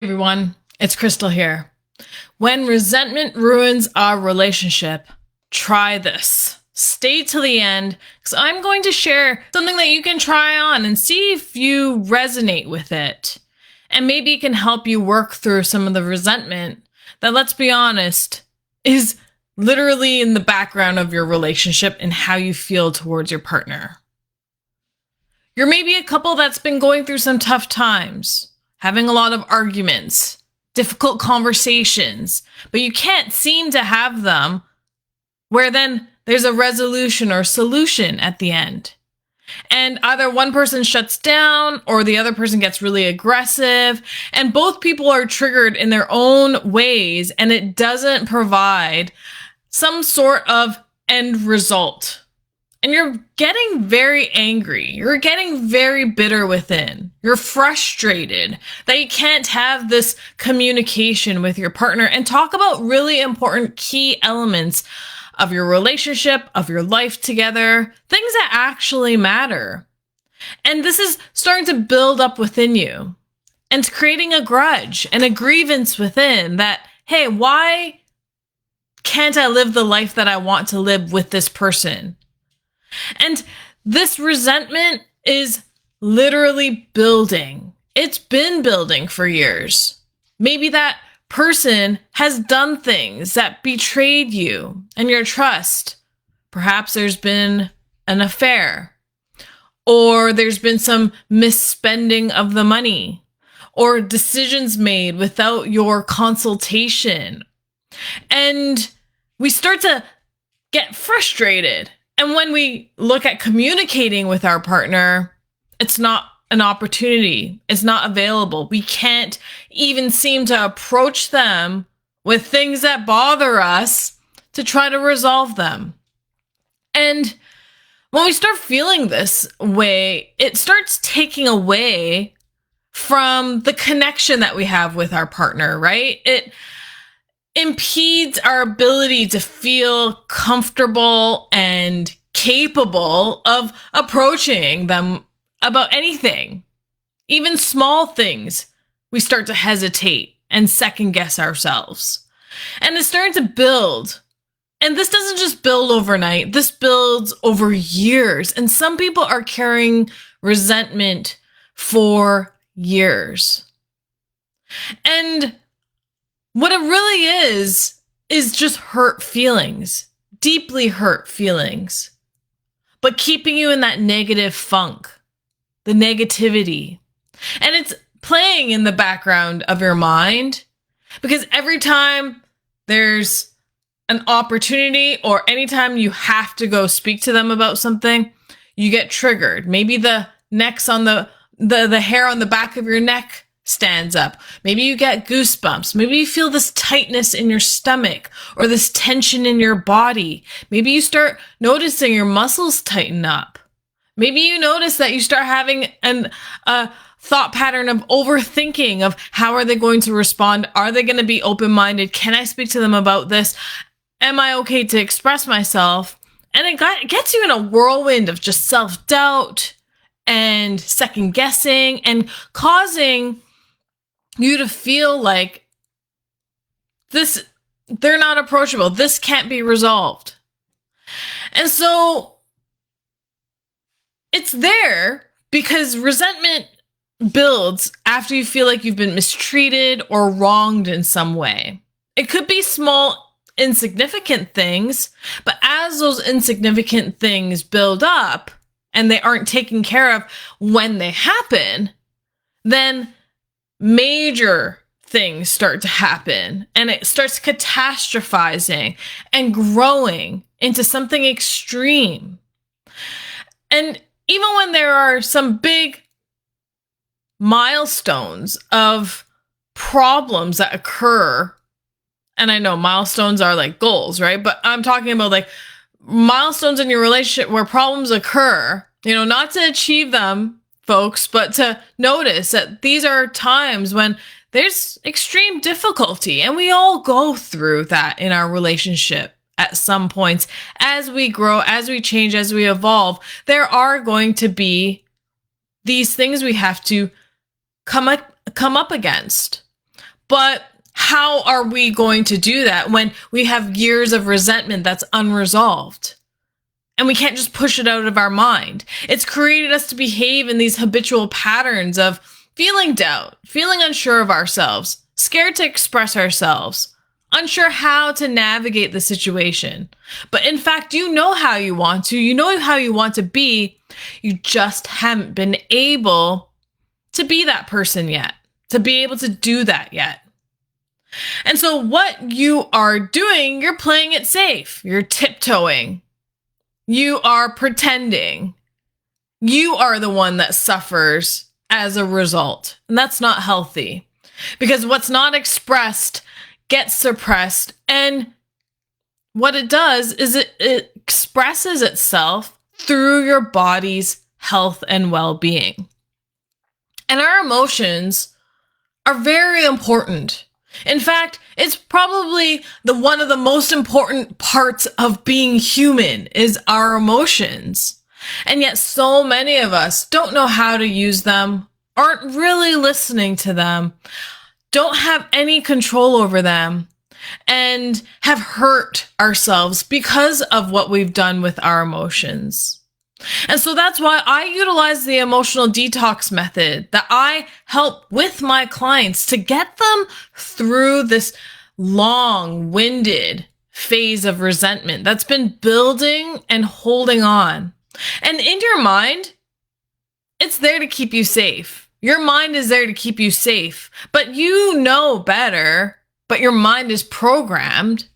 Everyone, it's Krystallee here. When resentment ruins our relationship, try this. Stay till the end because I'm going to share something that you can try on and see if you resonate with it. And maybe it can help you work through some of the resentment that, let's be honest, is literally in the background of your relationship and how you feel towards your partner. You're maybe a couple that's been going through some tough times, having a lot of arguments, difficult conversations, but you can't seem to have them where then there's a resolution or solution at the end. And either one person shuts down or the other person gets really aggressive, and both people are triggered in their own ways, and it doesn't provide some sort of end result. And you're getting very angry. You're getting very bitter within. You're frustrated that you can't have this communication with your partner and talk about really important key elements of your relationship, of your life together, things that actually matter. And this is starting to build up within you and it's creating a grudge and a grievance within that, hey, why can't I live the life that I want to live with this person? And this resentment is literally building. It's been building for years. Maybe that person has done things that betrayed you and your trust. Perhaps there's been an affair, or there's been some misspending of the money, or decisions made without your consultation. And we start to get frustrated. And when we look at communicating with our partner, it's not an opportunity. It's not available. We can't even seem to approach them with things that bother us to try to resolve them. And when we start feeling this way, it starts taking away from the connection that we have with our partner, right? It impedes our ability to feel comfortable and capable of approaching them about anything. Even small things, we start to hesitate and second guess ourselves. And it's starting to build. And this doesn't just build overnight. This builds over years. And some people are carrying resentment for years. And what it really is just hurt feelings, deeply hurt feelings, but keeping you in that negative funk, the negativity. And it's playing in the background of your mind because every time there's an opportunity or anytime you have to go speak to them about something, you get triggered. Maybe the necks on the hair on the back of your neck stands up. Maybe you get goosebumps. Maybe you feel this tightness in your stomach or this tension in your body. Maybe you start noticing your muscles tighten up. Maybe you notice that you start having a thought pattern of overthinking of how are they going to respond? Are they going to be open-minded? Can I speak to them about this? Am I okay to express myself? And it gets you in a whirlwind of just self-doubt and second guessing and causing you to feel like they're not approachable. This can't be resolved. And so it's there because resentment builds after you feel like you've been mistreated or wronged in some way. It could be small, insignificant things, but as those insignificant things build up and they aren't taken care of when they happen, then major things start to happen and it starts catastrophizing and growing into something extreme. And even when there are some big milestones of problems that occur, and I know milestones are like goals, right? But I'm talking about like milestones in your relationship where problems occur, not to achieve them, folks, but to notice that these are times when there's extreme difficulty, and we all go through that in our relationship at some points. As we grow, as we change, as we evolve, there are going to be these things we have to come up against. But how are we going to do that when we have years of resentment that's unresolved? And we can't just push it out of our mind. It's created us to behave in these habitual patterns of feeling doubt, feeling unsure of ourselves, scared to express ourselves, unsure how to navigate the situation. But in fact, you know how you want to. You know how you want to be. You just haven't been able to be that person yet, to be able to do that yet. And so what you are doing, you're playing it safe. You're tiptoeing. You are pretending. You are the one that suffers as a result. And that's not healthy, because what's not expressed gets suppressed. And what it does is it expresses itself through your body's health and well-being. And our emotions are very important. In fact, it's probably one of the most important parts of being human is our emotions. And yet so many of us don't know how to use them, aren't really listening to them, don't have any control over them, and have hurt ourselves because of what we've done with our emotions. And so that's why I utilize the emotional detox method that I help with my clients to get them through this long-winded phase of resentment that's been building and holding on. And in your mind, it's there to keep you safe. Your mind is there to keep you safe, but you know better, but your mind is programmed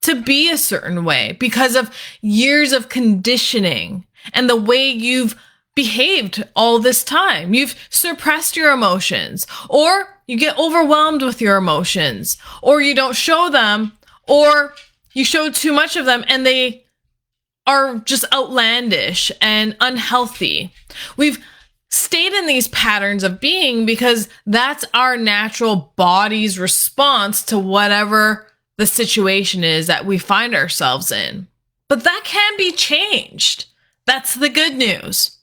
to be a certain way because of years of conditioning and the way you've behaved all this time. You've suppressed your emotions, or you get overwhelmed with your emotions, or you don't show them, or you show too much of them and they are just outlandish and unhealthy. We've stayed in these patterns of being because that's our natural body's response to whatever the situation is that we find ourselves in. But that can be changed. That's the good news.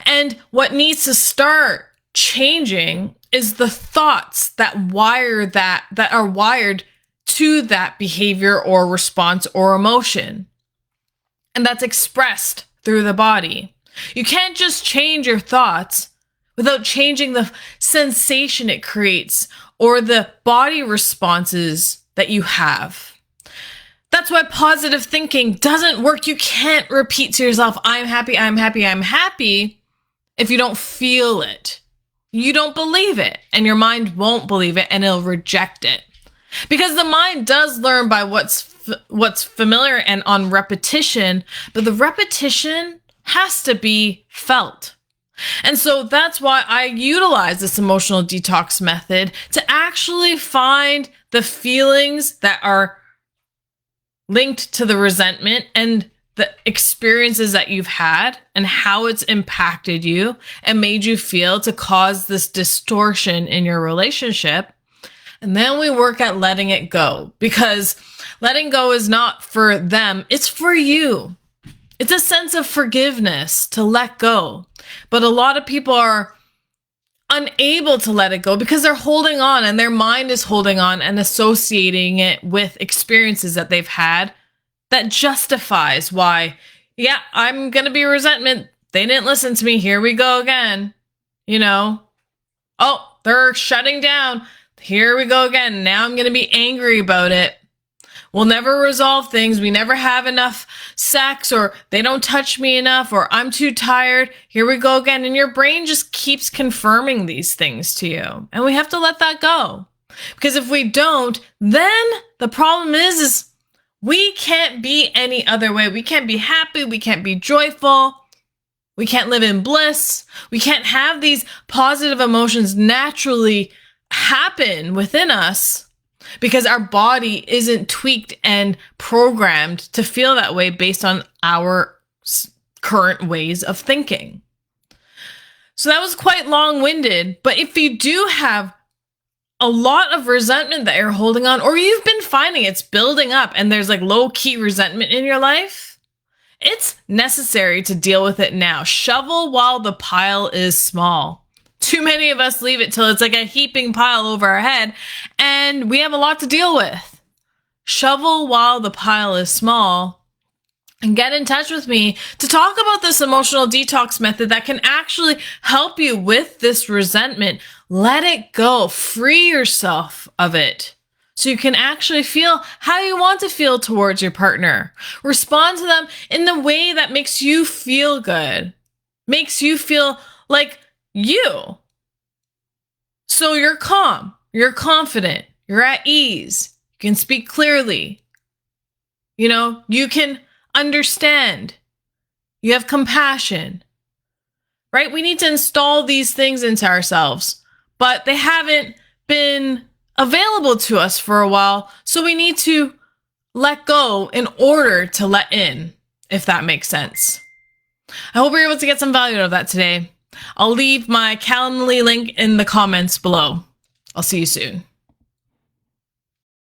And what needs to start changing is the thoughts that are wired to that behavior or response or emotion. And that's expressed through the body. You can't just change your thoughts without changing the sensation it creates or the body responses that you have. That's why positive thinking doesn't work. You can't repeat to yourself, I'm happy, I'm happy, I'm happy, if you don't feel it. You don't believe it, and your mind won't believe it, and it'll reject it. Because the mind does learn by what's familiar and on repetition, but the repetition has to be felt. And so that's why I utilize this emotional detox method to actually find the feelings that are linked to the resentment and the experiences that you've had and how it's impacted you and made you feel to cause this distortion in your relationship. And then we work at letting it go, because letting go is not for them, it's for you. It's a sense of forgiveness to let go. But a lot of people are unable to let it go because they're holding on, and their mind is holding on and associating it with experiences that they've had that justifies why, yeah, I'm going to be resentment. They didn't listen to me. Here we go again. Oh, they're shutting down. Here we go again. Now I'm going to be angry about it. We'll never resolve things. We never have enough sex, or they don't touch me enough, or I'm too tired. Here we go again. And your brain just keeps confirming these things to you. And we have to let that go. Because if we don't, then the problem is we can't be any other way. We can't be happy. We can't be joyful. We can't live in bliss. We can't have these positive emotions naturally happen within us, because our body isn't tweaked and programmed to feel that way based on our current ways of thinking. So that was quite long-winded, but if you do have a lot of resentment that you're holding on, or you've been finding it's building up and there's like low-key resentment in your life, it's necessary to deal with it now. Shovel while the pile is small. Too many of us leave it till it's like a heaping pile over our head, and we have a lot to deal with. Shovel while the pile is small, and get in touch with me to talk about this emotional detox method that can actually help you with this resentment. Let it go. Free yourself of it so you can actually feel how you want to feel towards your partner. Respond to them in the way that makes you feel good, makes you feel like you. So you're calm, you're confident, you're at ease, you can speak clearly. You can understand. You have compassion, right? We need to install these things into ourselves, but they haven't been available to us for a while. So we need to let go in order to let in, if that makes sense. I hope you're able to get some value out of that today. I'll leave my Calendly link in the comments below. I'll see you soon.